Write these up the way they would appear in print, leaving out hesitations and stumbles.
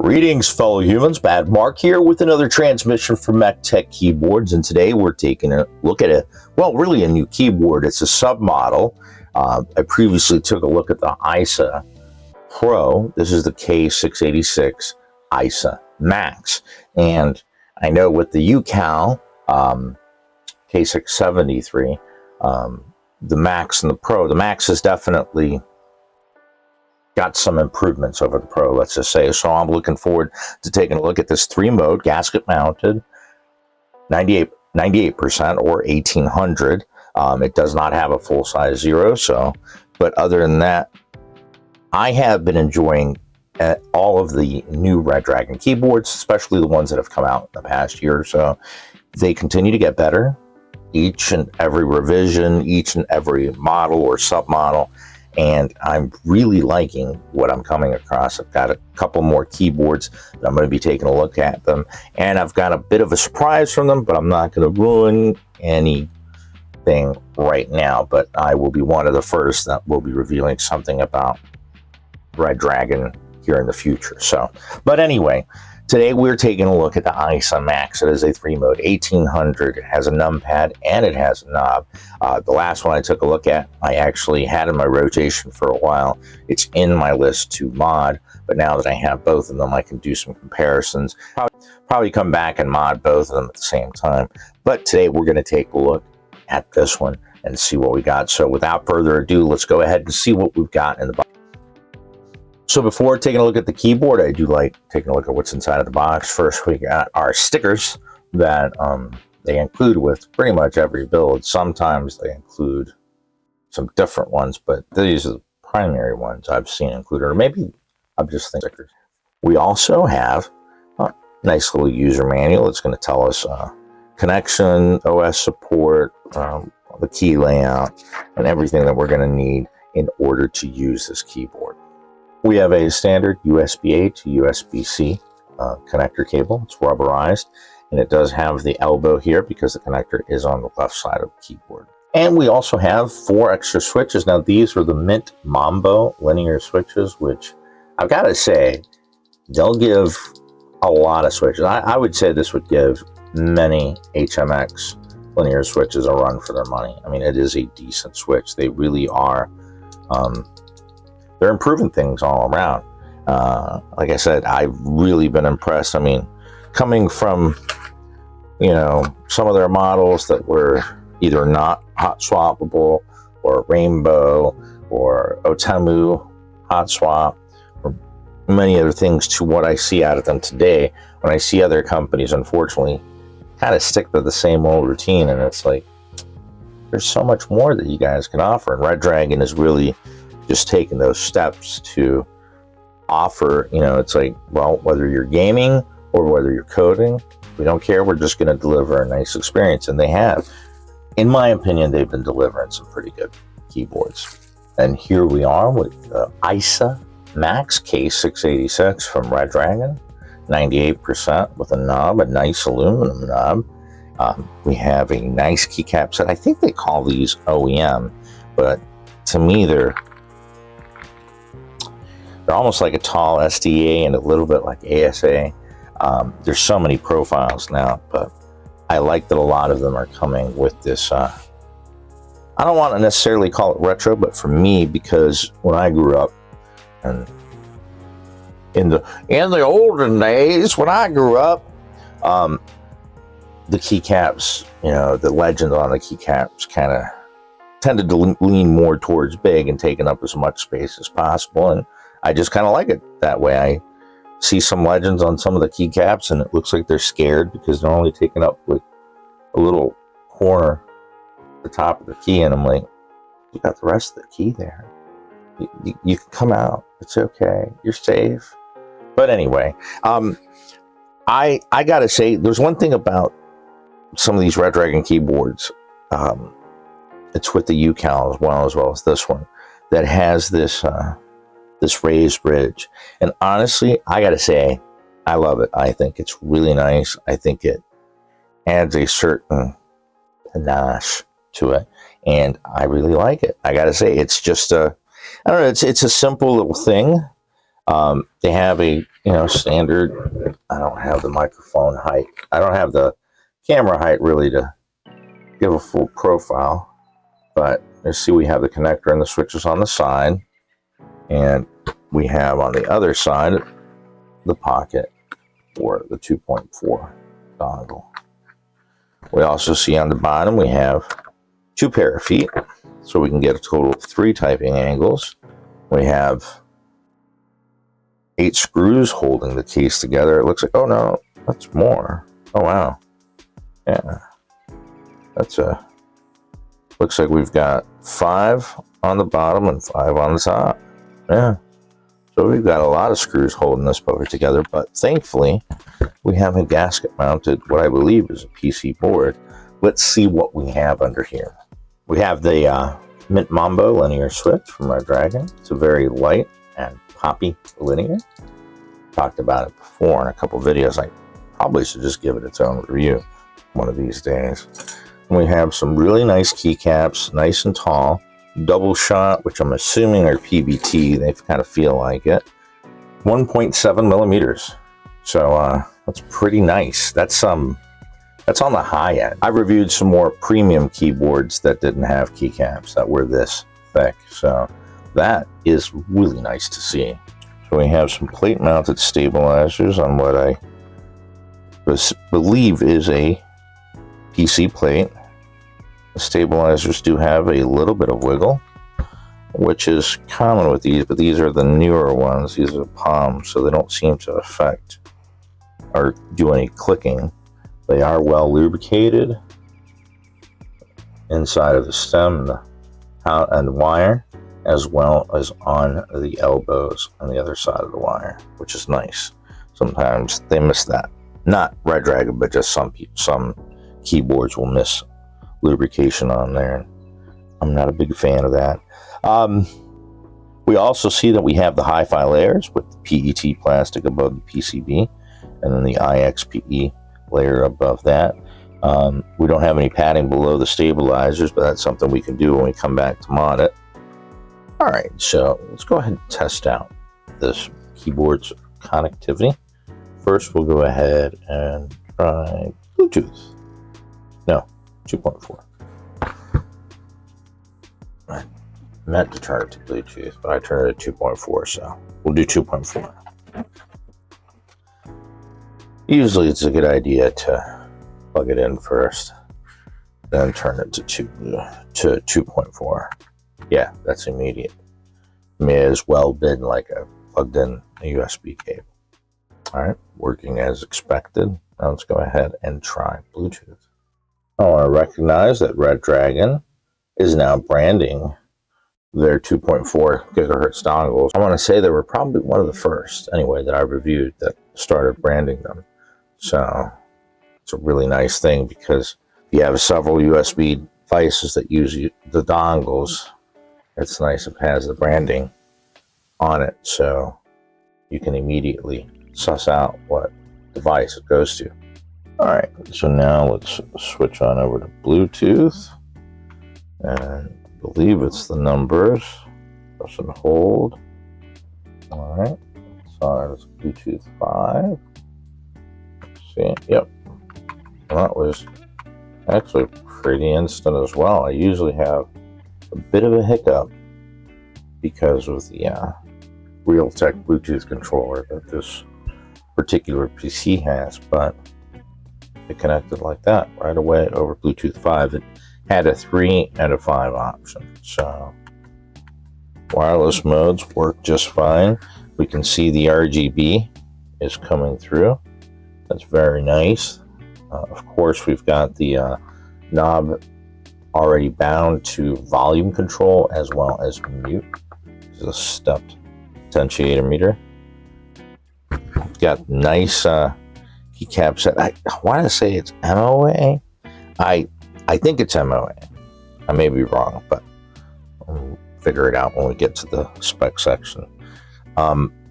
Greetings, fellow humans. Bad Mark here with another transmission from Metre Keyboards, and today we're taking a look at really a new keyboard. It's a submodel. I previously took a look at the EIsa Pro. This is the K686 EIsa Max, and I know with the UCal K673, the Max and the Pro, the Max is definitely got some improvements over the Pro, let's just say. So I'm looking forward to taking a look at this 3-mode gasket mounted 98% or 1800. It does not have a full size 0, but other than that, I have been enjoying all of the new Redragon keyboards, especially the ones that have come out in the past year or so. They continue to get better each and every revision, each and every model or submodel. And I'm really liking what I'm coming across. I've got a couple more keyboards that I'm going to be taking a look at them. And I've got a bit of a surprise from them, but I'm not going to ruin anything right now. But I will be one of the first that will be revealing something about Redragon here in the future. But anyway, today we're taking a look at the EIsa Max. It is a 3-mode 1800. It has a numpad and it has a knob. The last one I took a look at, I actually had in my rotation for a while. It's in my list to mod, but now that I have both of them, I can do some comparisons. Probably come back and mod both of them at the same time. But today we're going to take a look at this one and see what we got. So without further ado, let's go ahead and see what we've got in the box. So before taking a look at the keyboard, I do like taking a look at what's inside of the box. First, we got our stickers that they include with pretty much every build. Sometimes they include some different ones, but these are the primary ones I've seen included, or maybe I'm just thinking stickers. We also have a nice little user manual. It's going to tell us connection, OS support, the key layout, and everything that we're going to need in order to use this keyboard. We have a standard USB-A to USB-C connector cable. It's rubberized, and it does have the elbow here because the connector is on the left side of the keyboard. And we also have 4 extra switches. Now, these are the Mint Mambo linear switches, which I've got to say, they'll give a lot of switches. I would say this would give many HMX linear switches a run for their money. I mean, it is a decent switch. They really are. They're improving things all around. Like I said, I've really been impressed. I mean, coming from, some of their models that were either not hot swappable or Rainbow or Otemu hot swap or many other things to what I see out of them today, when I see other companies, unfortunately, kind of stick to the same old routine. And it's like, there's so much more that you guys can offer. And Redragon is really just taking those steps to offer, it's like, well, whether you're gaming or whether you're coding, we don't care. We're just going to deliver a nice experience. And they have. In my opinion, they've been delivering some pretty good keyboards. And here we are with the EIsa Max K686 from Redragon, 98% with a knob, a nice aluminum knob. We have a nice keycap set. I think they call these OEM, but to me, they're almost like a tall SDA and a little bit like ASA. There's so many profiles now, but I like that a lot of them are coming with this. I don't want to necessarily call it retro, but for me, because when I grew up, and in the olden days when I grew up, the keycaps, the legend on the keycaps kind of tended to lean more towards big and taking up as much space as possible, and I just kind of like it that way. I see some legends on some of the keycaps, and it looks like they're scared because they're only taking up like a little corner at the top of the key, and I'm like, you got the rest of the key there. You can come out. It's okay. You're safe. But anyway, I gotta say, there's one thing about some of these Redragon keyboards. It's with the UCal as well as this one that has this raised bridge. And honestly, I gotta say, I love it. I think it's really nice. I think it adds a certain panache to it, and I really like it. I gotta say, it's just I don't know, it's a simple little thing. They have a you know, standard. I don't have the microphone height. I don't have the camera height really to give a full profile. But you see we have the connector and the switches on the side. And we have on the other side the pocket for the 2.4 dongle. We also see on the bottom we have 2 pair of feet, so we can get a total of 3 typing angles. We have 8 screws holding the case together. It looks like, oh no, that's more. Oh wow. Yeah. That's looks like we've got 5 on the bottom and 5 on the top. Yeah. So we've got a lot of screws holding this puppy together, but thankfully we have a gasket mounted, what I believe is a PC board. Let's see what we have under here. We have the Mambo linear switch from Redragon. It's a very light and poppy linear. Talked about it before in a couple videos. I probably should just give it its own review one of these days. And we have some really nice keycaps, nice and tall. Double shot, which I'm assuming are PBT. They kind of feel like it. 1.7 millimeters. So that's pretty nice. That's on the high end. I reviewed some more premium keyboards that didn't have keycaps that were this thick. So that is really nice to see. So we have some plate mounted stabilizers on what I believe is a PC plate. The stabilizers do have a little bit of wiggle, which is common with these, but these are the newer ones. These are palms, so they don't seem to affect or do any clicking. They are well lubricated inside of the stem and the wire, as well as on the elbows on the other side of the wire, which is nice. Sometimes they miss that. Not Redragon, but just some keyboards will miss lubrication on there. I'm not a big fan of that. We also see that we have the hi-fi layers with the PET plastic above the PCB, and then the IXPE layer above that. We don't have any padding below the stabilizers, but that's something we can do when we come back to mod it. All right, so let's go ahead and test out this keyboard's connectivity. First, we'll go ahead and try Bluetooth. No, 2.4. I meant to turn it to Bluetooth, but I turned it to 2.4, so we'll do 2.4. Usually it's a good idea to plug it in first, then turn it to 2.4. Yeah, that's immediate. May as well been like a plugged in a USB cable. All right, working as expected. Now let's go ahead and try Bluetooth. I want to recognize that Redragon is now branding their 2.4 gigahertz dongles. I want to say they were probably one of the first, anyway, that I reviewed that started branding them. So it's a really nice thing, because if you have several USB devices that use the dongles, it's nice if it has the branding on it, so you can immediately suss out what device it goes to. All right, so now let's switch on over to Bluetooth, and I believe it's the numbers. Press and hold. All right, so it's Bluetooth 5. Let's see, yep, well, that was actually pretty instant as well. I usually have a bit of a hiccup because of the Realtek Bluetooth controller that this particular PC has, but it connected like that right away over Bluetooth 5. It had a 3 and a 5 option, so wireless modes work just fine. We can see the RGB is coming through. That's very nice. Of course, we've got the knob already bound to volume control as well as mute. This is a stepped potentiometer meter. Got nice keycaps. I want to say it's MOA. I think it's MOA. I may be wrong, but we'll figure it out when we get to the spec section.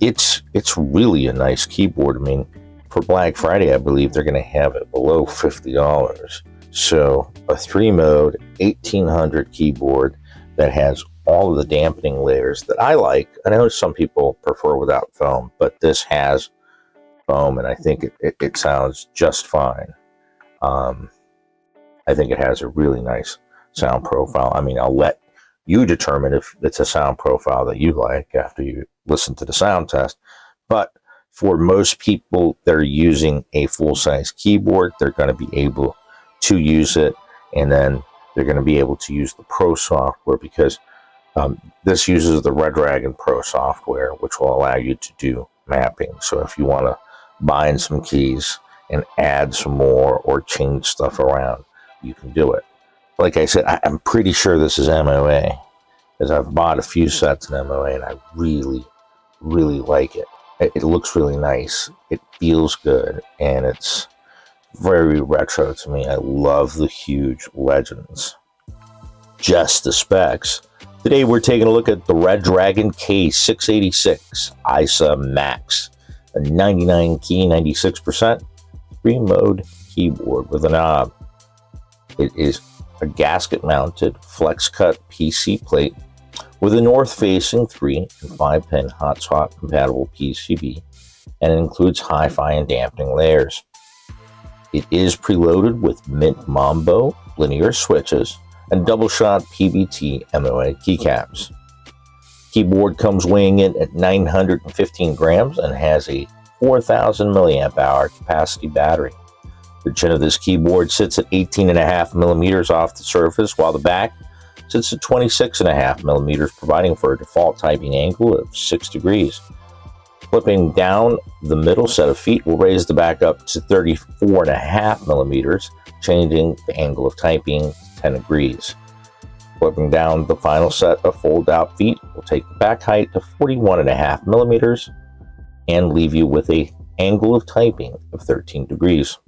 It's really a nice keyboard. I mean, for Black Friday, I believe they're going to have it below $50. So a 3-mode 1800 keyboard that has all of the dampening layers that I like. I know some people prefer without foam, but this has foam, and I think it sounds just fine. I think it has a really nice sound profile. I mean, I'll let you determine if it's a sound profile that you like after you listen to the sound test. But for most people that are using a full-size keyboard, they're going to be able to use it, and then they're going to be able to use the Pro software, because this uses the Redragon Pro software, which will allow you to do mapping. So if you want to bind some keys and add some more or change stuff around, you can do it. Like I said, I'm pretty sure this is MOA, because I've bought a few sets in MOA and I really, really like it. It looks really nice. It feels good, and it's very retro to me. I love the huge legends. Just the specs. Today we're taking a look at the Redragon K686 EIsa Max, a 99 key, 96%, 3-mode keyboard with a knob. It is a gasket-mounted flex-cut PC plate with a north-facing 3 and 5-pin hot-swap compatible PCB, and it includes hi-fi and dampening layers. It is preloaded with mint Mambo linear switches and double-shot PBT MOA keycaps. Keyboard comes weighing in at 915 grams and has a 4,000 milliamp hour capacity battery. The chin of this keyboard sits at 18.5 millimeters off the surface, while the back sits at 26.5 millimeters, providing for a default typing angle of 6 degrees. Flipping down the middle set of feet will raise the back up to 34.5 millimeters, changing the angle of typing to 10 degrees. Flipping down the final set of fold-out feet will take the back height to 41.5 millimeters and leave you with an angle of typing of 13 degrees.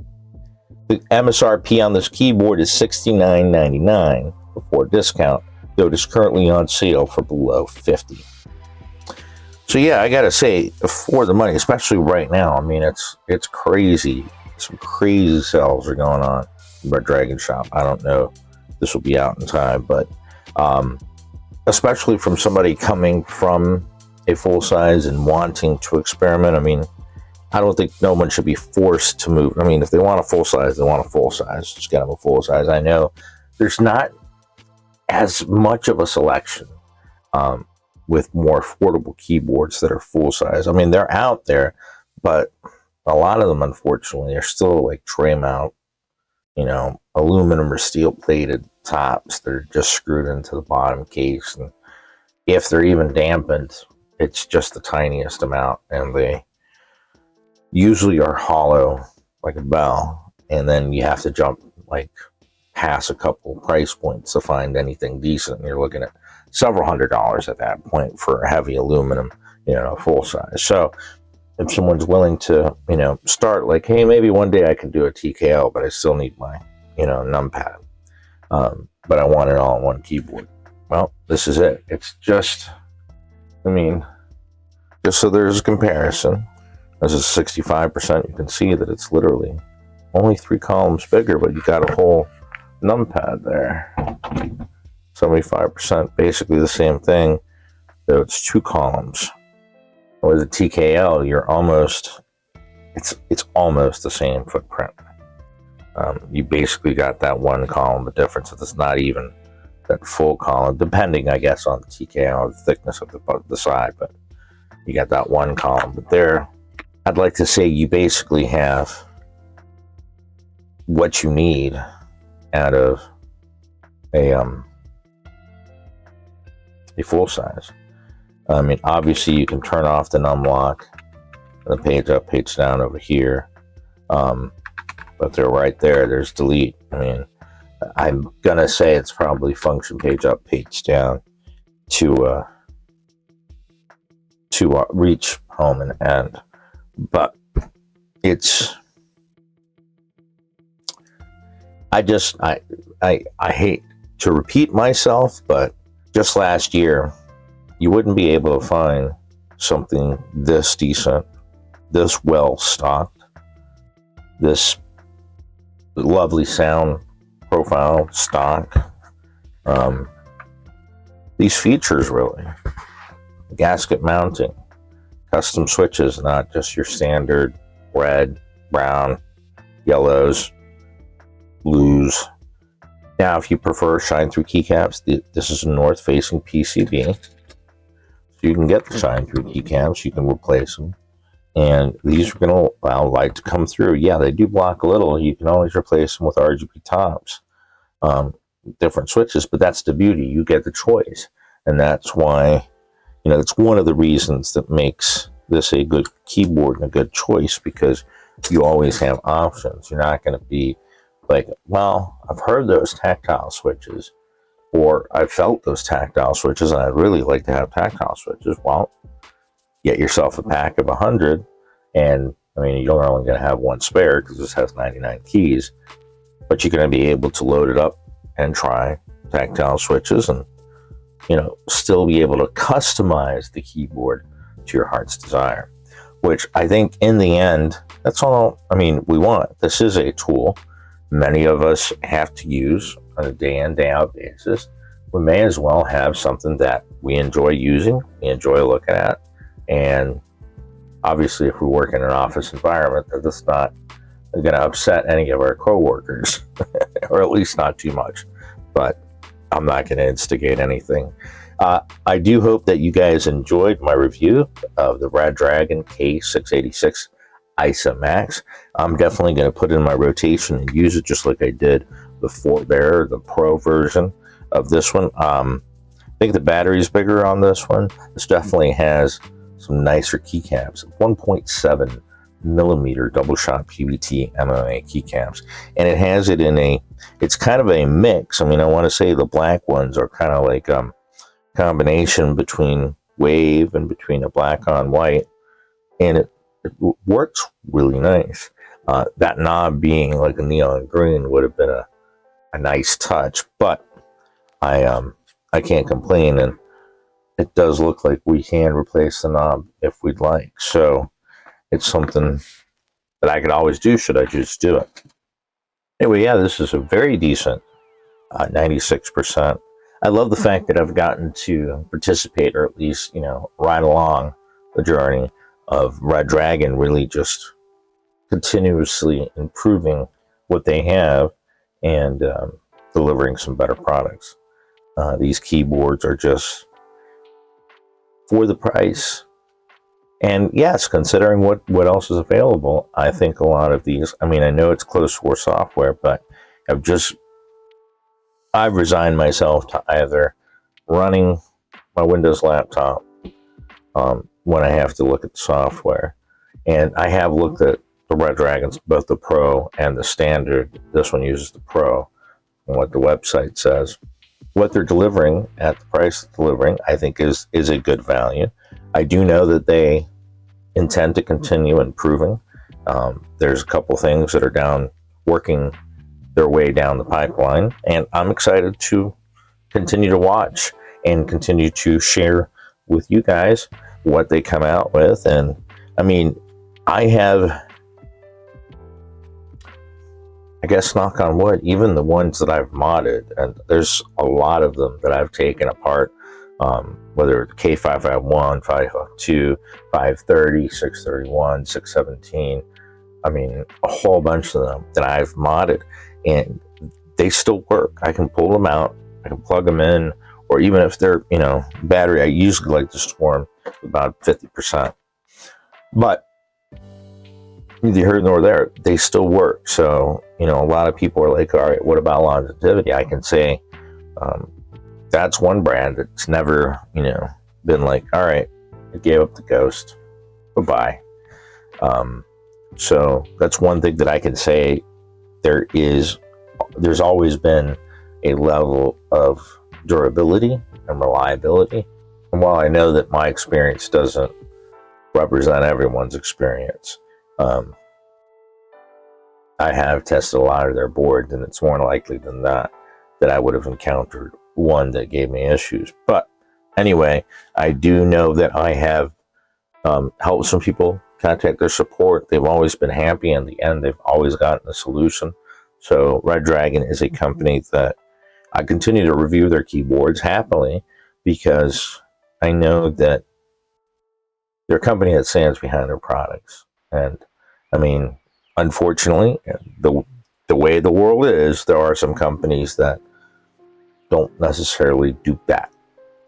The MSRP on this keyboard is $69.99 before discount, though it is currently on sale for below $50. So yeah, I gotta say, for the money, especially right now, I mean, it's crazy. Some crazy sales are going on in Redragon shop. I don't know if this will be out in time, but especially from somebody coming from a full size and wanting to experiment. I mean, I don't think no one should be forced to move. I mean, if they want a full size, they want a full size. Just get them a full size. I know there's not as much of a selection with more affordable keyboards that are full size. I mean, they're out there, but a lot of them, unfortunately, are still like tray mount, you know, aluminum or steel plated tops. They're just screwed into the bottom case, and if they're even dampened, it's just the tiniest amount, and they usually are hollow like a bell, and then you have to jump like past a couple price points to find anything decent. You're looking at several $100s at that point for a heavy aluminum, you know, full size. So if someone's willing to, you know, start like, hey, maybe one day I can do a TKO, but I still need my, you know, numpad, but I want it all on one keyboard. Well, this is it. It's just, I mean, just so there's a comparison. This is 65%. You can see that it's literally only 3 columns bigger, but you got a whole numpad there. 75%, basically the same thing, though it's 2 columns. With a TKL, you're almost, it's almost the same footprint. You basically got that 1 column, the difference is it's not even that full column, depending, I guess, on the TKL, the thickness of the side, but you got that 1 column. But there, I'd like to say you basically have what you need out of a full size. I mean, obviously you can turn off the num lock, the page up, page down over here, but they're right there. There's delete. I mean, I'm gonna say it's probably function page up, page down to reach home and end, but it's, I hate to repeat myself, but just last year, you wouldn't be able to find something this decent, this well stocked, this lovely sound profile stock. These features, really, gasket mounting, custom switches, not just your standard red, brown, yellows, blues. Now, if you prefer shine through keycaps, this is a north facing PCB. So you can get the shine through keycaps, you can replace them. And these are going to allow light to come through. Yeah, they do block a little. You can always replace them with RGB tops, different switches, but that's the beauty. You get the choice. And that's why, you know, it's one of the reasons that makes this a good keyboard and a good choice, because you always have options. You're not going to be like, well, I've heard those tactile switches, or I've felt those tactile switches, and I'd really like to have tactile switches. Well, get yourself a pack of 100, and I mean, you're only going to have one spare because this has 99 keys, but you're going to be able to load it up and try tactile switches, and, you know, still be able to customize the keyboard to your heart's desire, which I think in the end, that's all, I mean, we want. This is a tool many of us have to use on a day in, day out basis. We may as well have something that we enjoy using, we enjoy looking at, and obviously if we work in an office environment, that's not going to upset any of our coworkers, or at least not too much, but I'm not going to instigate anything. I do hope that you guys enjoyed my review of the Redragon K686 EIsa Max. I'm definitely going to put it in my rotation and use it just like I did before there, the Pro version of this one. I think the battery is bigger on this one. This definitely has some nicer keycaps, 1.7 millimeter double shot PBT MMA keycaps, and it has it in a, it's kind of a mix. I mean, I want to say the black ones are kind of like combination between wave and between a black on white, and it works really nice. That knob being like a neon green would have been a nice touch, but I can't complain, and it does look like we can replace the knob if we'd like. So it's something that I could always do should I just do it. Anyway, yeah, this is a very decent 96%. I love the fact that I've gotten to participate, or at least, you know, ride along the journey of Redragon, really just continuously improving what they have and delivering some better products. These keyboards are just for the price. And yes, considering what else is available, I think a lot of these, I mean, I know it's closed source software, but I've resigned myself to either running my Windows laptop when I have to look at the software. And I have looked at the Redragons, both the Pro and the Standard. This one uses the Pro, and what the website says. What they're delivering at the price they're delivering, I think is a good value. I do know that they intend to continue improving. There's a couple things that are working their way down the pipeline, and I'm excited to continue to watch and continue to share with you guys what they come out with. And I mean, I guess, knock on wood, even the ones that I've modded, and there's a lot of them that I've taken apart, whether it's K551, 552, 530, 631, 617, I mean, a whole bunch of them that I've modded, and they still work. I can pull them out, I can plug them in, or even if they're, you know, battery, I usually like to store them about 50%. But neither here nor there, they still work. So, you know, a lot of people are like, all right, what about longevity? I can say that's one brand that's never, you know, been like, all right, I gave up the ghost, bye-bye. So that's one thing that I can say. There's always been a level of durability and reliability. And while I know that my experience doesn't represent everyone's experience, I have tested a lot of their boards, and it's more likely than not that I would have encountered one that gave me issues. But anyway, I do know that I have helped some people contact their support. They've always been happy. In the end, they've always gotten a solution. So Redragon is a company that I continue to review their keyboards happily, because I know that they're a company that stands behind their products. And I mean, unfortunately, the way the world is, there are some companies that don't necessarily do that.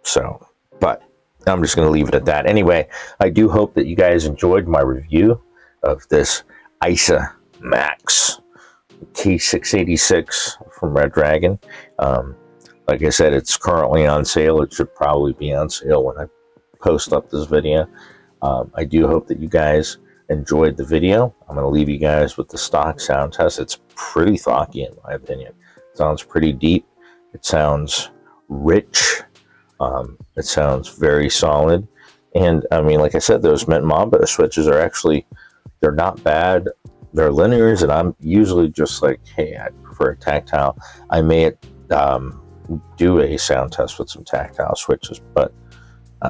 So, but I'm just going to leave it at that. Anyway, I do hope that you guys enjoyed my review of this EIsa Max K686 from Redragon. Like I said, it's currently on sale. It should probably be on sale when I post up this video. I do hope that you guys enjoyed the video. I'm going to leave you guys with the stock sound test. It's pretty thocky in my opinion. It sounds pretty deep. It sounds rich. It sounds very solid. And I mean, like I said, those Mambo switches are actually, they're not bad. They're linears, and I'm usually just like, hey, I prefer tactile. I may do a sound test with some tactile switches, but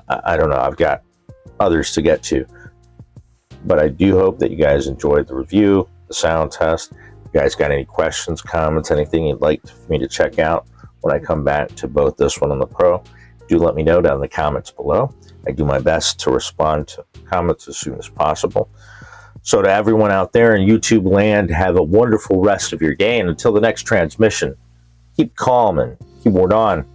I don't know. I've got others to get to. But I do hope that you guys enjoyed the review, the sound test. If you guys got any questions, comments, anything you'd like for me to check out when I come back to both this one and the Pro, do let me know down in the comments below. I do my best to respond to comments as soon as possible. So to everyone out there in YouTube land, have a wonderful rest of your day. And until the next transmission, keep calm and keyboard on.